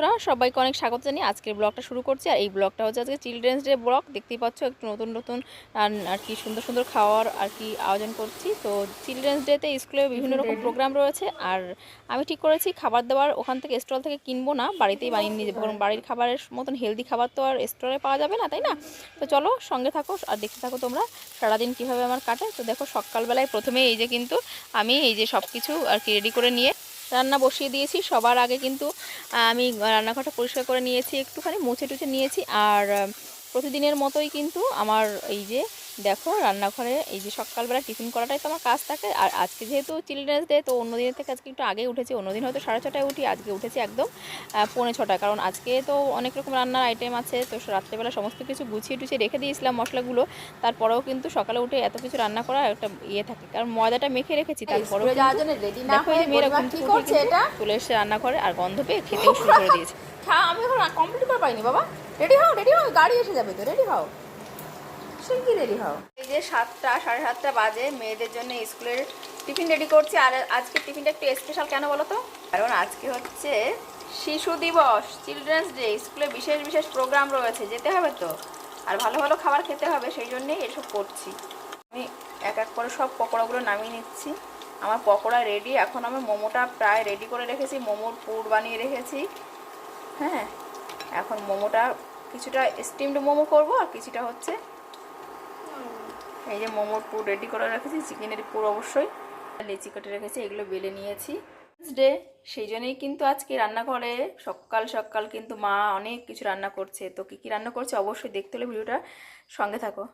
বন্ধুরা সবাইকে অনেক স্বাগত জানিয়ে আজকের ব্লগটা শুরু করছি। আর এই ব্লগটা হচ্ছে আজকে চিলড্রেন্স ডে ব্লগ। দেখতেই পাচ্ছ একটু নতুন নতুন আর কি সুন্দর সুন্দর খাওয়ার আর কি আয়োজন করছি। তো চিলড্রেন্স ডেতে স্কুলে বিভিন্ন রকম প্রোগ্রাম রয়েছে, আর আমি ঠিক করেছি খাবার দাবার ওখান থেকে স্টল থেকে কিনবো না, বাড়িতেই বানিয়ে নিয়ে যাবো, কারণ বাড়ির খাবারের মতন হেলদি খাবার তো আর স্টলে পাওয়া যাবে না, তাই না? তো চলো সঙ্গে থাকো আর দেখতে থাকো তোমরা সারাদিন কীভাবে আমার কাটে। তো দেখো সকালবেলায় প্রথমে এই যে কিন্তু আমি এই যে সব কিছু আর কি রেডি করে নিয়ে রান্না বসিয়ে দিয়েছি। সবার আগে কিন্তু আমি রান্নাঘরটা পরিষ্কার করে নিয়েছি, একটুখানি মুছে টুছে নিয়েছি। আর প্রতিদিনের মতোই কিন্তু আমার এই যে দেখো রান্নাঘরে এই যে সকালবেলা টিফিন করাটাই তো আমার কাজ থাকে। আর আজকে যেহেতু চিলড্রেন্স ডে, তো অন্যদিনের থেকে আজকে একটু আগে উঠেছি। অন্যদিন হয়তো 6:30টায় উঠি, আজকে উঠেছি একদম 6:45, কারণ আজকে তো অনেক রকম রান্নার আইটেম আছে। তো রাত্রেবেলা সমস্ত কিছু গুছিয়ে টুছিয়ে রেখে দিয়েছিলাম মশলাগুলো। তারপরেও কিন্তু সকালে উঠে এত কিছু রান্না করা একটা ইয়ে থাকে, কারণ ময়দাটা মেখে রেখেছি। তারপরেও দেখো এই যে মেয়েরা চলে এসেছে রান্নাঘরে, আর গন্ধ পেয়ে খেতেও শুরু করে দিয়েছে। হ্যাঁ, আমি এখন কমপ্লিট করে পাইনি। বাবা রেডি হও, রেডি হও, গাড়ি এসে যাবে তো, রেডি হও, শিগগির রেডি হও। এই যে 7টা 7:30 বাজে, মেয়েদের জন্য স্কুলের টিফিন রেডি করছি। আর আজকে টিফিনটা একটু স্পেশাল কেন বলো তো? কারণ আজকে হচ্ছে শিশু দিবস, চিলড্রেন্স ডে। স্কুলে বিশেষ বিশেষ প্রোগ্রাম রয়েছে, যেতে হবে তো, আর ভালো ভালো খাবার খেতে হবে, সেই জন্যেই এসব করছি। আমি এক এক করে সব পকোড়াগুলো নামিয়ে নিচ্ছি। আমার পকোড়া রেডি। এখন আমি মোমোটা প্রায় রেডি করে রেখেছি, মোমোর পুর বানিয়ে রেখেছি। হ্যাঁ, এখন মোমোটা কিছুটা স্টিমড মোমো করব, আর কিছুটা হচ্ছে এই যে মোমোর পুর রেডি করে রেখেছি, চিকেনের পুর অবশ্যই, লেচি কেটে রেখেছি, এগুলো বেলে নিয়েছি। ডে সেই জন্যই কিন্তু আজকে রান্নাঘরে সকাল সকাল কিন্তু মা অনেক কিছু রান্না করছে। তো কী কী রান্না করছে অবশ্যই দেখতে হলে ভিডিওটা সঙ্গে থাকো।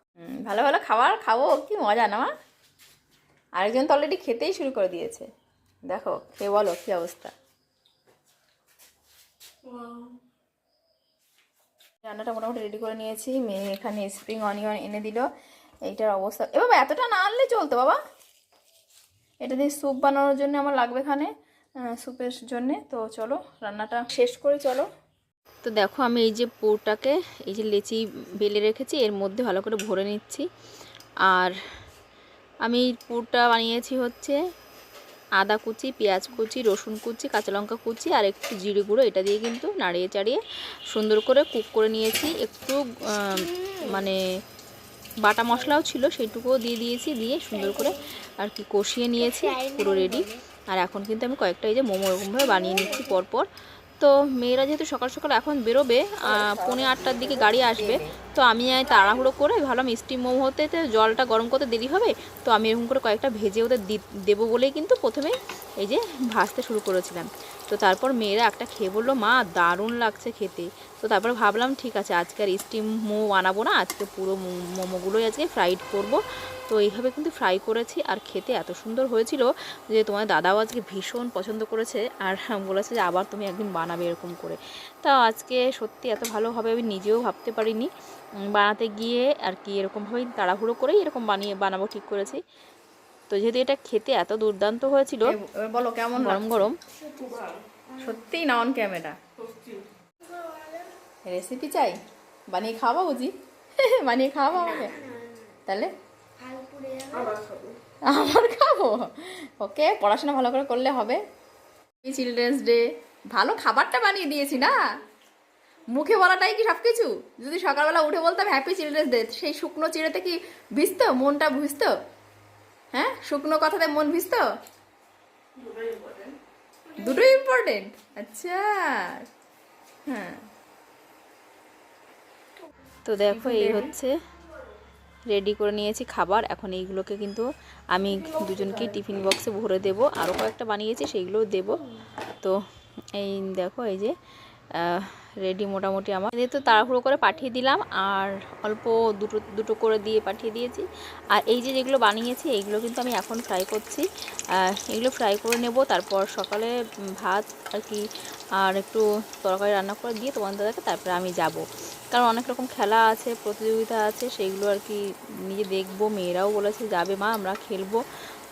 ভালো ভালো খাবার খাবো, কি মজা না? আরেকজন তো অলরেডি খেতেই শুরু করে দিয়েছে, দেখো খেয়ে বলো কী অবস্থা। রান্নাটা মোটামুটি রেডি করে নিয়েছি। মেয়ে এখানে স্প্রিং অনিয়ন এনে দিল। এইটার অবস্থা এ বাবা, এতটা না আনলে চলতো বাবা, এটা দিয়ে স্যুপ বানানোর জন্য আমার লাগবে এখানে, স্যুপের জন্যে। তো চলো রান্নাটা শেষ করি, চলো। তো দেখো আমি এই যে পুরটাকে এই যে লেচি বেলে রেখেছি, এর মধ্যে ভালো করে ভরে নিচ্ছি। আর আমি পুরটা বানিয়েছি হচ্ছে আদা কুচি, পেঁয়াজ কুচি, রসুন কুচি, কাঁচা লঙ্কা কুচি আর একটু জিরে গুঁড়ো, এটা দিয়ে কিন্তু নাড়িয়ে চাড়িয়ে সুন্দর করে কুক করে নিয়েছি। একটু মানে বাটা মশলাও ছিল, সেইটুকুও দিয়ে দিয়েছি, দিয়ে সুন্দর করে আর কি কষিয়ে নিয়েছি, পুরো রেডি। আর এখন কিন্তু আমি কয়েকটা এই যে মোমো এরকমভাবে বানিয়ে নিচ্ছি পরপর। তো মেয়েরা যেহেতু সকাল সকাল এখন বেরোবে, 7:45টার দিকে গাড়ি আসবে, তো আমি তাড়াহুড়ো করে ভাবলাম স্টিম মোমো হতে জলটা গরম করতে দেরি হবে, তো আমি এরকম করে কয়েকটা ভেজে ওদের দেবো বলেই কিন্তু প্রথমেই এই যে ভাজতে শুরু করেছিলাম। তো তারপর মেয়েরা একটা খেয়ে বললো, মা দারুণ লাগছে খেতে। তো তারপর ভাবলাম ঠিক আছে, আজকে আর স্টিম মোমো বানাবো না, আজকে পুরো মোমোগুলোই আজকে ফ্রাইড করব। তো এইভাবে কিন্তু ফ্রাই করেছি, আর খেতে এত সুন্দর হয়েছিল যে তোমার দাদাও আজকে ভীষণ পছন্দ করেছে, আর বলেছে যে আবার তুমি একদিন বানাবে এরকম করে। তা আজকে সত্যি এত ভালো হবে আমি নিজেও ভাবতে পারিনি। বানাতে গিয়ে আর কি এরকমভাবেই তাড়াহুড়ো করেই এরকম বানাবো ঠিক করেছি। তো যেহেতু এটা খেতে এত দুর্দান্ত হয়েছিল, বলো কেমন গরম গরম, সত্যিই না অন ক্যামেরা রেসিপি চাই, বানিয়ে খাওয়াবো বুঝি? বানিয়ে খাওয়াবো আমাকে তাহলে? আমার খাবো, ওকে, পড়াশোনা ভালো করে করলে হবে। চিলড্রেন্স ডে, ভালো খাবারটা বানিয়ে দিয়েছি না, মুখে বলাটাই কি সব কিছু? যদি সকালবেলা উঠে বলতাম হ্যাপি চিলড্রেন্স ডে, সেই শুকনো চিড়েতে কি ভিজতো, মনটা ভিজতো? হ্যাঁ, শুকনো কথাতে মন ভিজতো? দুটোই ইম্পর্টেন্ট, আচ্ছা। হ্যাঁ, তো দেখো এই হচ্ছে রেডি করে নিয়েছি খাবার। এখন এইগুলোকে কিন্তু আমি দুজনকে টিফিন বক্সে ভরে দেব, আরও কয়েকটা বানিয়েছি সেইগুলোও দেব। তো এই দেখো এই যে রেডি মোটামুটি আমার, যেহেতু তাড়াহুড়ো করে পাঠিয়ে দিলাম, আর অল্প দুটো দুটো করে দিয়ে পাঠিয়ে দিয়েছি। আর এই যে যেগুলো বানিয়েছি এইগুলো কিন্তু আমি এখন ফ্রাই করছি, এগুলো ফ্রাই করে নেব। তারপর সকালে ভাত আর কি আর একটু তরকারি রান্না করে দিয়ে তোমাদের দাদাকে তারপরে আমি যাব, কারণ অনেক রকম খেলা আছে, প্রতিযোগিতা আছে, সেইগুলো আর কি নিজে দেখবো। মেয়েরাও বলেছে যাবে মা, আমরা খেলবো।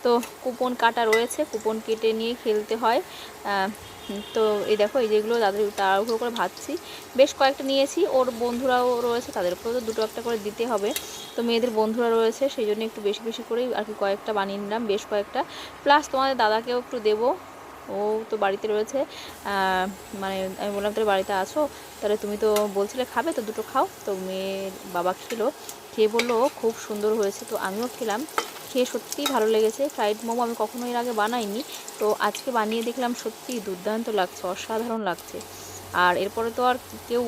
তো কুপন কাটা রয়েছে, কুপন কেটে নিয়ে খেলতে হয়। তো এই দেখো এই যেগুলো তাড়াহুড়ো করে ভাজছি, বেশ কয়েকটা নিয়েছি, ওর বন্ধুরাও রয়েছে, তাদেরকেও তো দুটো একটা করে দিতে হবে। তো মেয়েদের বন্ধুরা রয়েছে, সেই জন্য একটু বেশি বেশি করেই আর কি কয়েকটা বানিয়ে নিলাম, বেশ কয়েকটা, প্লাস তোমাদের দাদাকেও একটু দেবো। ও তো বাড়িতে রয়েছে। মানে আমি বললাম তাহলে বাড়িতে আছো, তাহলে তুমি তো বলছিলে খাবে, তো দুটো খাও। তো মেয়ের বাবা খেলো, খেয়ে বললো খুব সুন্দর হয়েছে। তো আমিও খেলাম, খেয়ে সত্যিই ভালো লেগেছে। ফ্রাইড মোমো আমি কখনো এর আগে বানাইনি, তো আজকে বানিয়ে দেখলাম সত্যিই দুর্দান্ত লাগছে, অসাধারণ লাগছে। আর এরপরে তো আর কেউ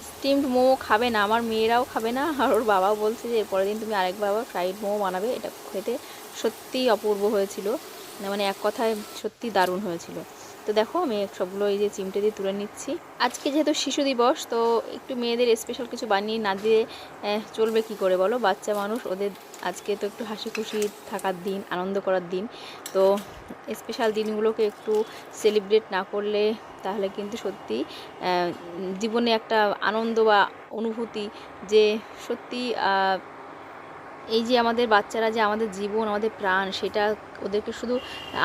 স্টিমড মোমো খাবে না, আমার মেয়েরাও খাবে না। আর ওর বাবাও বলছে যে এরপরের দিন তুমি আরেকবার আবার ফ্রাইড মোমো বানাবে, এটা খেতে সত্যিই অপূর্ব হয়েছিল, মানে এক কথায় সত্যি দারুণ হয়েছিল। তো দেখো আমি সবগুলো এই যে চিমটে দিয়ে তুলে নিচ্ছি। আজকে যেহেতু শিশু দিবস, তো একটু মেয়েদের স্পেশাল কিছু বানিয়ে না দিয়ে চলবে কি করে বলো, বাচ্চা মানুষ, ওদের আজকে তো একটু হাসি খুশি থাকার দিন, আনন্দ করার দিন। তো স্পেশাল দিনগুলোকে একটু সেলিব্রেট না করলে তাহলে কিন্তু সত্যি জীবনে একটা আনন্দ বা অনুভূতি, যে সত্যি এই যে আমাদের বাচ্চারা যে আমাদের জীবন, আমাদের প্রাণ, সেটা ওদেরকে শুধু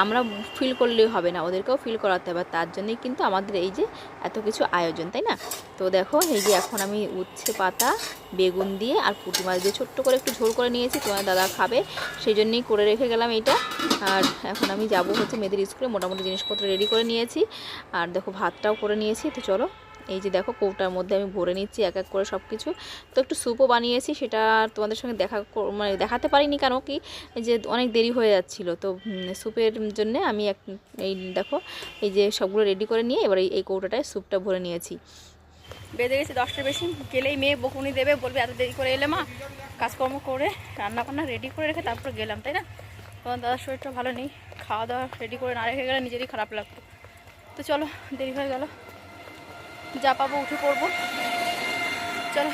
আমরা ফিল করলেই হবে না, ওদেরকেও ফিল করাতে হবে। তার জন্যই কিন্তু আমাদের এই যে এত কিছু আয়োজন, তাই না? তো দেখো এই যে এখন আমি উচ্ছে পাতা, বেগুন দিয়ে আর পুঁটি মাছ দিয়ে ছোট্ট করে একটু ঝোল করে নিয়েছি, তোমার দাদা খাবে সেই জন্যই করে রেখে গেলাম এইটা। আর এখন আমি যাব হচ্ছে মেয়েদের স্কুলে, মোটামুটি জিনিসপত্র রেডি করে নিয়েছি, আর দেখো ভাতটাও করে নিয়েছি। তো চলো এই যে দেখো কৌটার মধ্যে আমি ভরে নিচ্ছি এক এক করে সব কিছু। তো একটু স্যুপও বানিয়েছি, সেটা তোমাদের সঙ্গে মানে দেখাতে পারিনি, কেন কি যে অনেক দেরি হয়ে যাচ্ছিলো। তো স্যুপের জন্যে আমি এই দেখো এই যে সবগুলো রেডি করে নিয়ে এবার এই কৌটাটায় স্যুপটা ভরে নিয়েছি। বেজে গেছে 10টার বেশি, গেলেই মেয়ে বকুনি দেবে, বলবে এত দেরি করে এলে মা, কাজকর্ম করে রান্নাবান্না রেডি করে রেখে তারপর গেলাম, তাই না? তোমার দাদার শরীরটা ভালো নেই, খাওয়া দাওয়া রেডি করে না রেখে গেলে নিজেরই খারাপ লাগতো। তো চলো দেরি হয়ে গেল, যা পাবো উঠে পড়বো, চলো।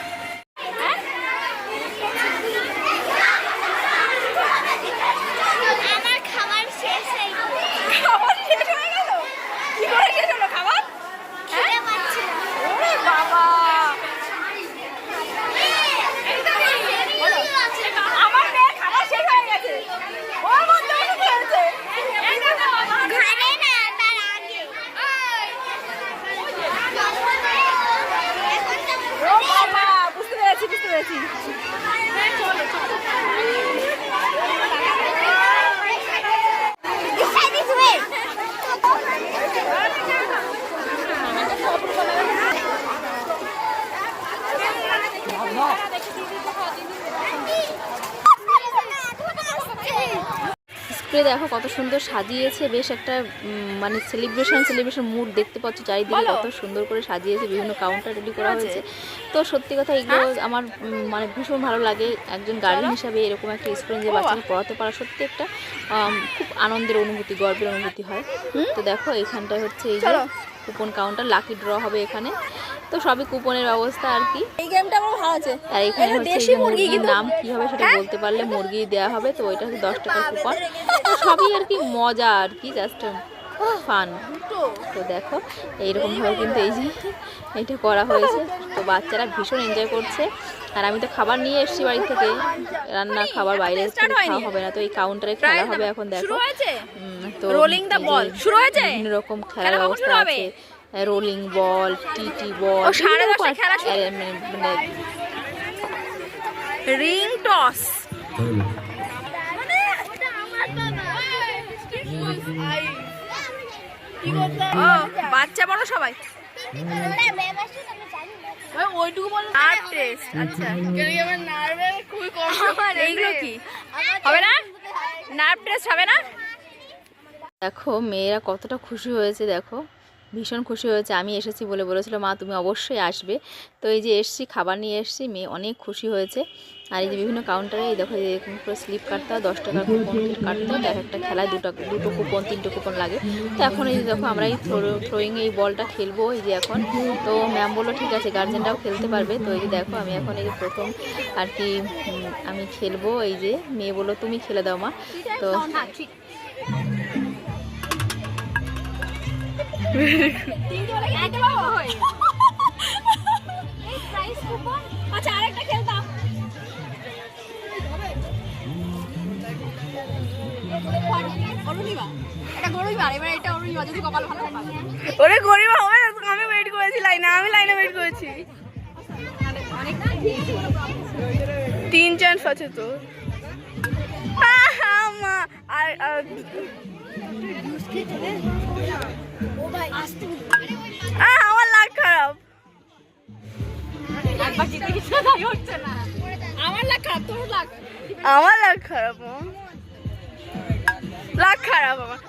আমার খাবার শেষ হয়ে গেল। খাবার শেষ হয়ে গেল? কি করে শেষ হলো খাবার? খেতে পাচ্ছি না। ওরে বাবা, আমার মেয়ের খাবার শেষ হয়ে গেছে, ও বন্ধু খেয়েছে। ঘরে না, তার আগে। ও বাবা, বুঝতে পেরেছি বুঝতে পেরেছি। স্প্রে দেখো কত সুন্দর সাজিয়েছে, বেশ একটা মানে সেলিব্রেশন মুড দেখতে পাচ্ছ চারিদিকে, কত সুন্দর করে সাজিয়েছে, বিভিন্ন কাউন্টার রেডি করা হয়েছে। তো সত্যি কথা এগুলো আমার মানে ভীষণ ভালো লাগে। একজন গার্ডিয়ান হিসাবে এরকম একটা স্কুলে যে বাচ্চাকে পড়াতে পারা সত্যি একটা খুব আনন্দের অনুভূতি, গর্বের অনুভূতি হয়। তো দেখো এখানটায় হচ্ছে এই যে কুপন কাউন্টার, লাকি ড্র হবে এখানে, তো সবই কুপনের ব্যবস্থা আর কি। এই গেমটা আমার ভালো আছে। আর এখানে হচ্ছে এই যে মুরগির নাম কি হবে সেটা বলতে পারলে মুরগি দেওয়া হবে, তো ওইটা হচ্ছে 10 টাকার কুপন। তো সবই আর কি মজা আর কি, জাস্ট ফান। তো দেখো এইরকমভাবে কিন্তু এই যে এটা করা হয়েছে, তো বাচ্চারা ভীষণ এনজয় করছে। আর আমি তো খাবার নিয়ে এসেছি বাড়ি থেকে, রান্না খাবার বাইরে খাওয়া হবে না, তো এই কাউন্টারে খেলা হবে এখন। দেখো তো রোলিং দ্য বল শুরু হয়েছে, বিভিন্ন রকম খেলার ব্যবস্থা আছে, রোলিং বল, টিটি বল, মানে রিং টস, বাচ্চা বড় সবাই ওইটুকু বল। নার্ভ টেস্ট, আচ্ছা আমার নার্ভের খুবই কম। এইগুলো কি হবে না? নার্ভ টেস্ট হবে না? দেখো মেয়েরা কতটা খুশি হয়েছে, দেখো ভীষণ খুশি হয়েছে। আমি এসেছি বলে বলেছিল মা তুমি অবশ্যই আসবে, তো এই যে এসছি, খাবার নিয়ে এসছি, মেয়ে অনেক খুশি হয়েছে। আর এই যে বিভিন্ন কাউন্টারে এই দেখো এরকম করে স্লিপ কাটতে হয়, 10 টাকার কুপন কাটতে হয়, এক একটা খেলায় দুটো কুপন 3টে কুপন লাগে। তো এখন এই যে দেখো আমরা এই থ্রোয়িং এই বলটা খেলবো এই যে এখন। তো ম্যাম বললো ঠিক আছে গার্জেনরাও খেলতে পারবে। তো এই যে দেখো আমি এখন এই যে প্রথম আর কি আমি খেলবো, এই যে মেয়ে বললো তুমি খেলে দাও মা। তো আচ্ছা আরেকটা খেলতাম। ওরে গরিবা হবে না, আমি ওয়েট করেছি লাইনে, আমি লাইনে ওয়েট করেছি। 3 চান্স আছে তো। আর আমার লাগ খারাপ। আমার লাগ খারাপ, তোর লাগ আমার লাগ খারাপ, লাগ খারাপ আমার।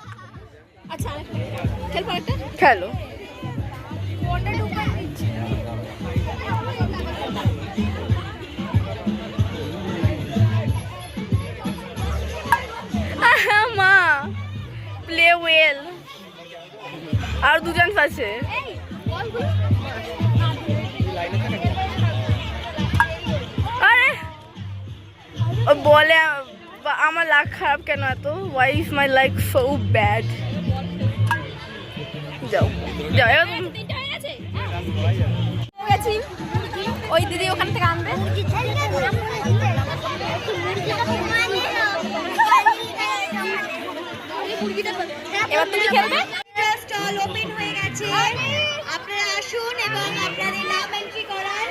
আচ্ছা খেলবো একটা খেলো। মা প্লে ওয়েল। আর দুজন আছে। আরে ও বলে আমার লাগ খারাপ কেন এত? Why is my like so bad? যাও যাও এবার গেছি, ওই দিদি ওখান থেকে আনবে। এবার তুমি খেলবে। স্টল ওপেন হয়ে গেছে, আপনারা আসুন এবং আপনাদের নাম এন্ট্রি করান।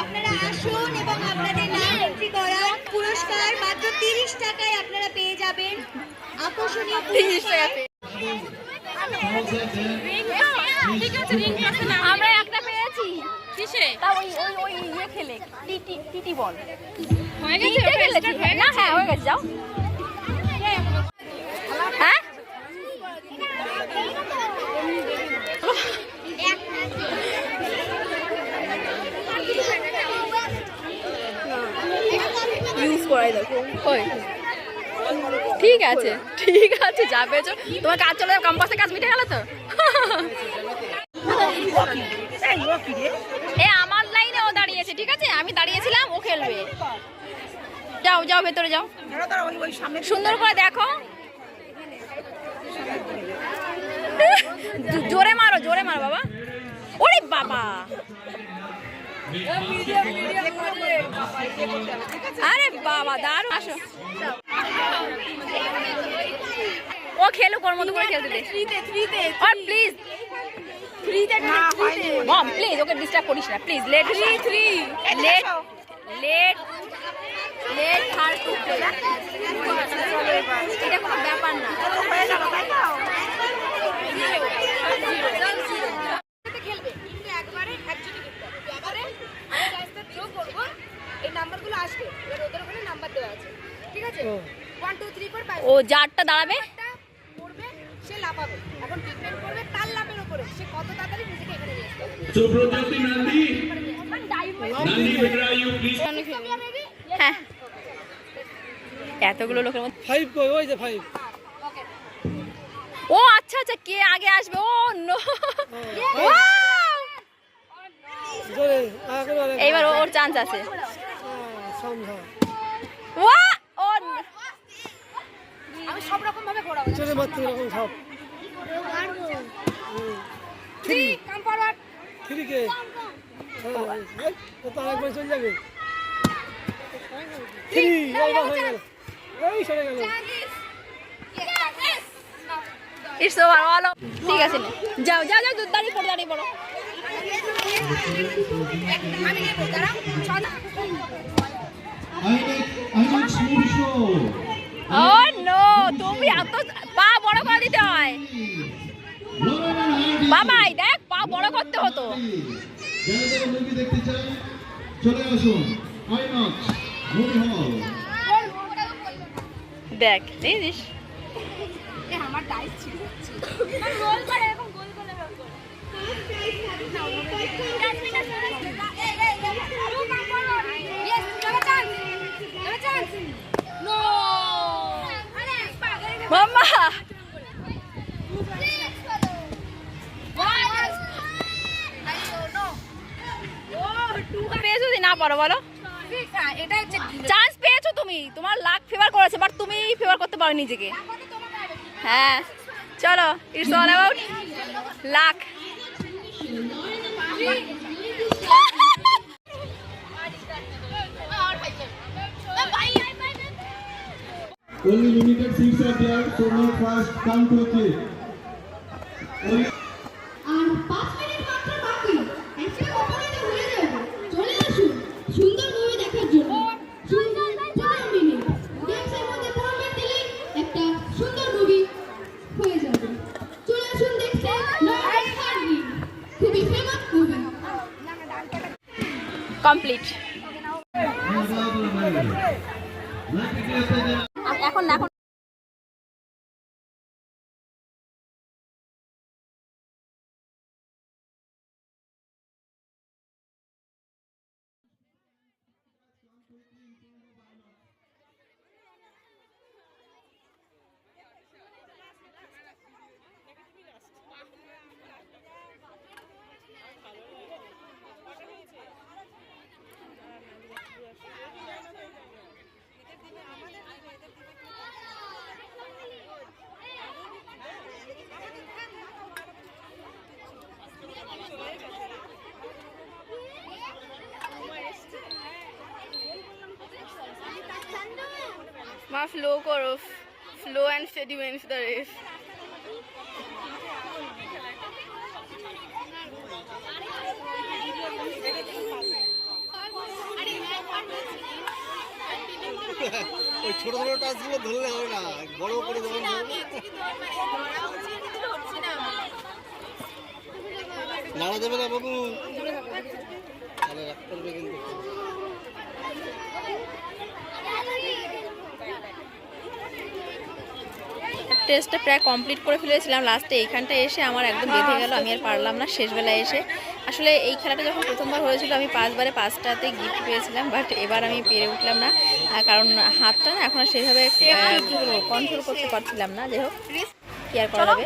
আপনারা আসুন এবং আপনাদের নাম এন্ট্রি করান। পুরস্কার মাত্র 30 টাকায় আপনারা পেয়ে যাবেন আকর্ষণীয় 30 টাকা পেয়ে। আমরা একটা পেয়েছি। কিসে? তা ওই ওই ওই ইয়ে খেলে টিটি বল হয়ে গেছে। না হ্যাঁ হয়ে গেছে, যাও। হ্যাঁ ইউজ করাই দেখো। ওই ঠিক আছে ঠিক আছে, যা পেয়েছো। তোমার কাজ চলে যাবে, কম্পাসের কাজ মিটে গেল তো। এ আমার লাইনে ও দাঁড়িয়েছে, ঠিক আছে? আমি দাঁড়িয়েছিলাম, ও খেলবে। যাও যাও ভেতরে যাও, সুন্দর করে দেখো। জোরে মারো জোরে মারো বাবা। ওরে বাবা, আরে বাবা দারুণ। আসো ও খেলুক, ওর মতো করে খেলতে দে। আর প্লিজ মম প্লিজ ওকে ডিস্টার্ব করিস না please. Let let let let her to play. এটা কোনো ব্যাপার না। খেলবে কিন্তু একবারে একজনই করতে হবে। আমি গাইসটা থ্রো করব, এই নাম্বারগুলো আসবে, এবার ওদের ওখানে নাম্বার দেওয়া আছে, ঠিক আছে? 1 2 3 4 5 ও যারটা দাঁড়াবে করবে, সে লাফাবে। এখন ডিপেন্ড করবে তার লাফের উপরে, সে কত তাড়াতাড়ি নিজেকে এখানে নিয়ে আসবে। সুপ্রজ্যোতি নন্দী, নন্দী বেটা ইউ প্লিজ। হ্যাঁ এতগুলো লোকের মধ্যে 5 কই? ওই যে 5। ও আচ্ছা আচ্ছা, কে আগে আসবে? ও নো, জোরে আগে বলে। এইবার ওর চান্স আছে। সমঝা ওয়া ও আমি সব রকম ভাবে ঘোরাবো। জোরে মারতে এরকম সব। 3 কাম ফরওয়ার্ড। 3 কে? ও তো আরেকবার চলে যাবে। 3 ওভার হয়ে গেল। এই সরে গেল। It's over all. ঠিক আছে নে, যাও যাও যাও, দাঁড়িয়ে পড়ো দাঁড়িয়ে পড়ো। আমি নেব, দাঁড়াও। আইনেক স্মুথ শো। ও নো, তুমি এত পা বড় করে দিতে হয় বাবাই। দেখ পা বড় করতে হতো। যারা যারা মুভি দেখতে চান চলে আসুন আইনক্স মুভি হল। দেখ দেখিস আমার ডাইস ছিল। গোল করে এরকম গোল করে রোল করে। মাম্মা। পেয়েছো না পারো বলো? এটা হচ্ছে চান্স পেয়েছো তুমি, তোমার লাক ফেভার করেছে, বাট তুমি ফেভার করতে পারো নিজেকে। হ্যাঁ চলো, it's all about lakh. Only limited seats are there, so make fast, come quickly. Only R 5 minute মাত্র বাকি, একটা কখনোই হয়ে যাবে। চলে আসুন সুন্দর মুভি দেখার জন্য। সুন্দর 4 মিনিট গেমসের মধ্যে ফরম্যাট দিলে একটা সুন্দর মুভি কমপ্লিট। এখন না, এখন মা ফ্লো করো, flow and steady wins the race. ওই ছোট ছোট টাচগুলো ধরলে হবে না, বড় করে যখন নাড়া যাবে না বাবু, তাহলে রাগ করবে কিন্তু। টেস্টটা প্রায় কমপ্লিট করে ফেলেছিলাম, লাস্টে এইখানটা এসে আমার একদম বেঁধে গেল, আমি আর পারলাম না শেষবেলায় এসে। আসলে এই খেলাটা যখন প্রথমবার হয়েছিল আমি 5বারে 5টাতে গিফট পেয়েছিলাম, বাট এবার আমি পেরে উঠলাম না, কারণ হাতটা না এখন আর সেভাবে কন্ট্রোল করতে পারছিলাম না। যাই হোক, কি আর করা যাবে।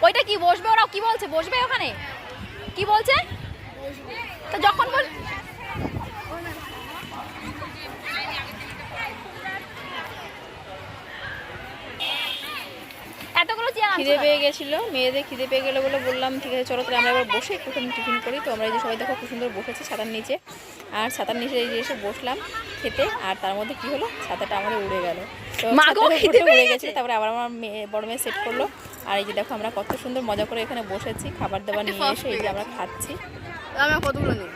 ওইটা কি বসবে? ওরা কি বলছে? বসবে ওখানে? কি বলছে? তো যখন বল এতগুলো চেয়ার খিদে পেয়ে গেছিলো, মেয়েদের খিদে পেয়ে গেলো বলে বললাম ঠিক আছে চলো তাহলে আমরা এবার বসে একটুখানি টিফিন করি। তো আমরা এই যে সবাই দেখো খুব সুন্দর বসেছি ছাতার নিচে, আর ছাতার নিচে এই যে এসে বসলাম খেতে, আর তার মধ্যে কি হলো, ছাতাটা আমাদের উড়ে গেল। তো উড়ে গেছে, তারপরে আবার আমার বড় মেয়ে সেট করলো। আর এই যে দেখো আমরা কত সুন্দর মজা করে এখানে বসেছি, খাবার দাবার নিয়ে এসে এই যে আমরা খাচ্ছি। আমি কতগুলো নেব?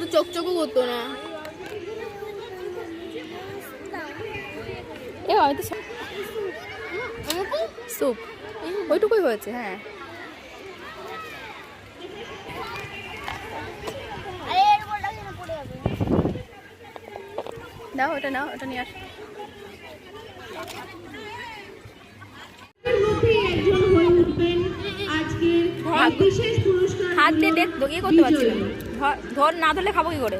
তো চকচকও করতো না। এ আমি তো স্যুপ ওইটুকুই হয়েছে। হ্যাঁ দাও, ওটা নাও, ওটা নিয়ে আস। একজন হয়ে উঠবেন আজকের বিশেষ পুরস্কার। হাত দিয়ে দেখ ইয়ে করতে পারছি না, ধর না ধরলে খাবো কি করে।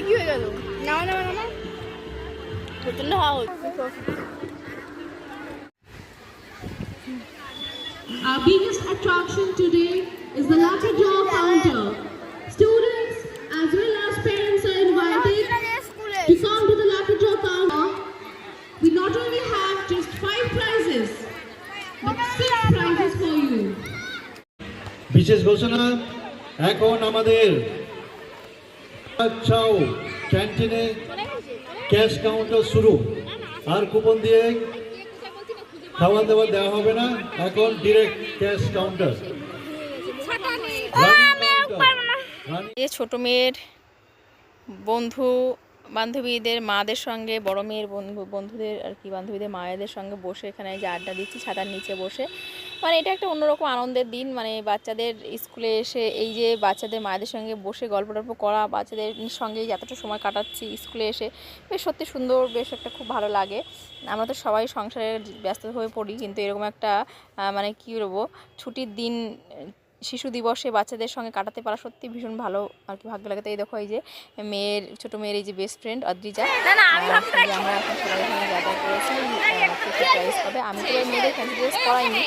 কি হয়ে গেল? না না না না, প্রচন্ড হাওয়া হচ্ছে। Our biggest attraction today is the lucky draw counter. Students as well as parents are invited to come to the lucky draw counter. We not only have just 5 prizes, but 6 prizes for you. বিশেষ ঘোষণা, এখন আমাদের চাও ক্যান্টিনে cash counter শুরু, আর coupon দিয়ে খাওয়া দাওয়া দেওয়া হবে না, এখন ডিরেক্ট ক্যাশ কাউন্টার। এই ছোট মেয়ের বন্ধু বান্ধবীদের মাদের সঙ্গে, বড় মেয়ের বন্ধুদের আর কি বান্ধবীদের মায়েদের সঙ্গে বসে এখানে যে আড্ডা দিচ্ছি ছাতার নিচে বসে, মানে এটা একটা অন্যরকম আনন্দের দিন। মানে বাচ্চাদের স্কুলে এসে এই যে বাচ্চাদের মায়েদের সঙ্গে বসে গল্প টল্প করা, বাচ্চাদের সঙ্গে যতটা সময় কাটাচ্ছি স্কুলে এসে, বেশ সত্যি সুন্দর, বেশ একটা খুব ভালো লাগে। আমরা তো সবাই সংসারে ব্যস্ত হয়ে পড়ি, কিন্তু এরকম একটা মানে কী বলবো ছুটির দিন শিশু দিবসে বাচ্চাদের সঙ্গে কাটাতে পারা সত্যি ভীষণ ভালো আর কি, ভাগ্য লাগে। তো এই দেখো এই যে মেয়ের ছোটো মেয়ের এই যে বেস্ট ফ্রেন্ড অদ্রিজা, আমরা এখন সবাই এখানে যাতায়াত করেছি প্রাইজ পাবে। আমি তো মেয়েদের ফ্যান্সি ড্রেস করাইনি,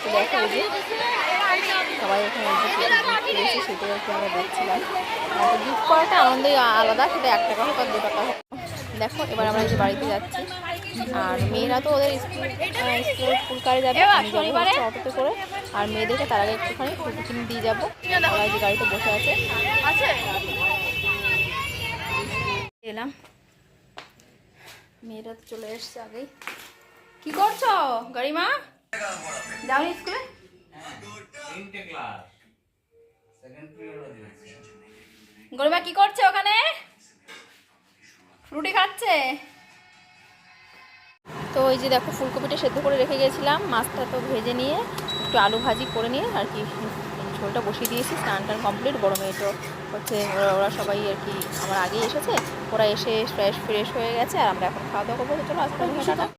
তো দেখো এই যে সবাই এখানে যে সেটাই আর কি আমরা দেখছিলাম। তো গিফট করাটা আনন্দই আলাদা, সেটা 1 টাকা হোক আর 2 টাকা হোক। দেখো এবার আমরা এই যে বাড়িতে যাচ্ছি, আর মেয়েরা তো ওদের স্কুল কারে যাবে, আমি যাবো হচ্ছে অটোতে করে, আর মেয়েদেরকে তার আগে একটুখানি টিফিন দিয়ে যাবো। ওরা যে গাড়িতে বসে আছে, এলাম। মেয়েরা তো চলে এসছে আগেই। কি করছো গরিমা? যাওনি স্কুলে? গরিমা কি করছে ওখানে? রুটি খাচ্ছে। তো এই যে দেখো ফুলকপিটা সেদ্ধ করে রেখে গেছিলাম, মাছটা তো ভেজে নিয়ে একটু আলু ভাজি করে নিয়ে আর কি ঝোলটা বসিয়ে দিয়েছি। স্নান টান কমপ্লিট। বড় মেয়ে তো হচ্ছে ওরা সবাই আর কি আমার আগেই এসেছে, ওরা এসে ফ্রেশ হয়ে গেছে আর আমরা এখন খাওয়া দাওয়া করবো। তো চলো আজকে